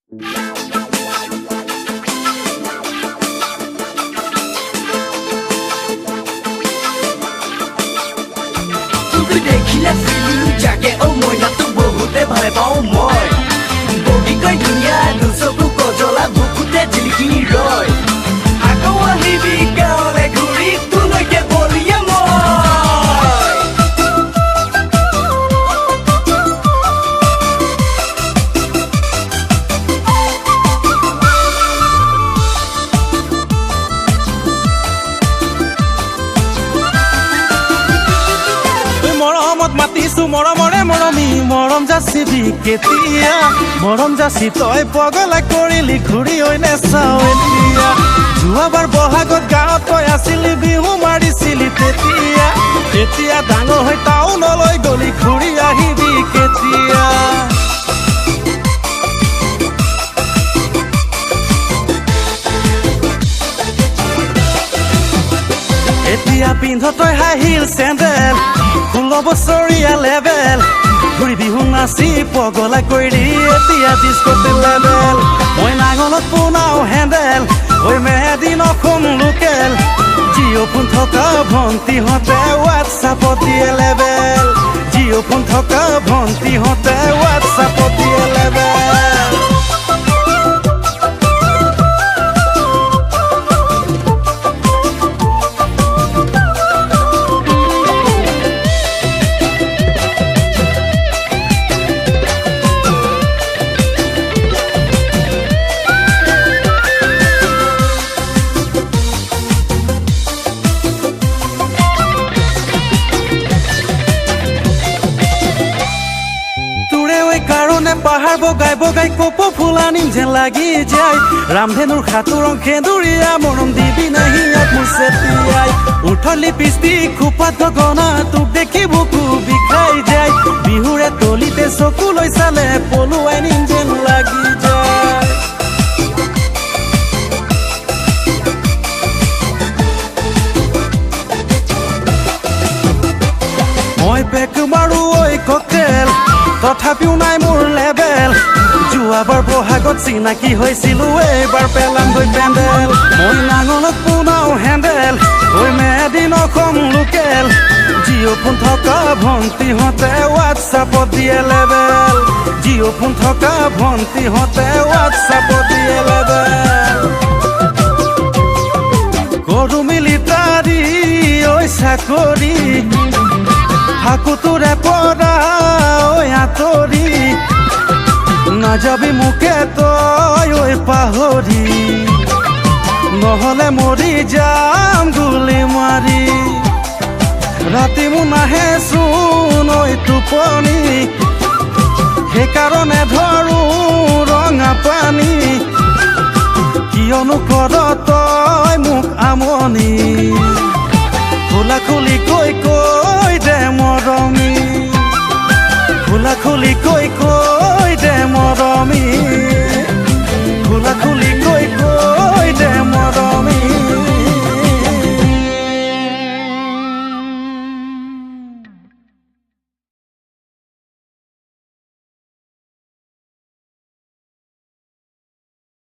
Tôi দেখিলে ফিলিং জাগে ও মই না তো বহুতে ভালে পাও মই বগি কই দুনিয়া দুসবু কজলা বুকুতে জিলিকি রয় আকো আহিবি গালে ঘুরি তুলৈকে বলিয়া মাতিছো মৰমৰে মৰমী মৰম যাচিবি কেতিয়া মৰম যাচি তই পগলা কৰিলি ঘূৰি হৈ নেচাও এতিয়া যোৱাবাৰ বহাগত গাঁৱত তই আছিলি বিহু মাৰিছিলি তেতিয়া এতিয়া ডাঙৰ হৈ টাউনলৈ গলি ঘূৰি আহিবি কেতিয়া এতিয়া পিন্ধ তই হাই হিল চেণ্ডেল 16 বছৰীয়া লেভেল ঘূৰি বিহু নাচি পগলা কৰিলি এতিয়া ডিস্কোতে লেভেল মই নাঙলত পোনাও হেণ্ডেল ঐ মেহেদি নখম লোকেল জিঅ' ফোন থকা ভণ্টিহঁতে হোৱাটছআপত দিয়ে লেভেল জিঅ' ফোন থকা ভণ্টিহঁতে হোৱাটছআপত দিয়ে লেভেল পাহাৰ বগাই বগাই কপৌ ফুল আনিম যেন লাগি যায় ৰামধেনুৰ খাতুৰ খেঁদুৰীয়া মৰম দিবি নাহি ইয়াত মোৰ চেতিয়াই উঠৰ লিপষ্টিক খোপাত গগনা তোক দেখি বুকু বিষাই যায় বিহুৰে তলিতে চকুলৈ চালে পলুৱাই নিম যেন লাগি যায় মই পেক মাৰো ঐ ককটেল তথাপিও নাই মোৰ লেভেল যোৱাবাৰ বহাগত চিনাকি হৈছিলো এইবাৰ পেলাম গৈ পেণ্ডেল মই নাঙলত পোনাও হেণ্ডেল ঐ মেহেদি নখম লোকেল জিঅ' ফোন থকা ভণ্টিহঁতে হোৱাটছআপত দিয়ে লেভেল জিঅ' ফোন থকা ভণ্টিহঁতে হোৱাটছআপত দিয়ে লেভেল কৰো মিলিটাৰী ঐ চাকৰি থাকো তোৰে পৰা ঐ আঁতৰি নাযাবি মোকে তই ঐ পাহৰি নহ'লে মৰি যাম গুলি মাৰি ৰাতি মোৰ নাহে চোন ঐ টোপনি সেইকাৰণে ধৰো ৰং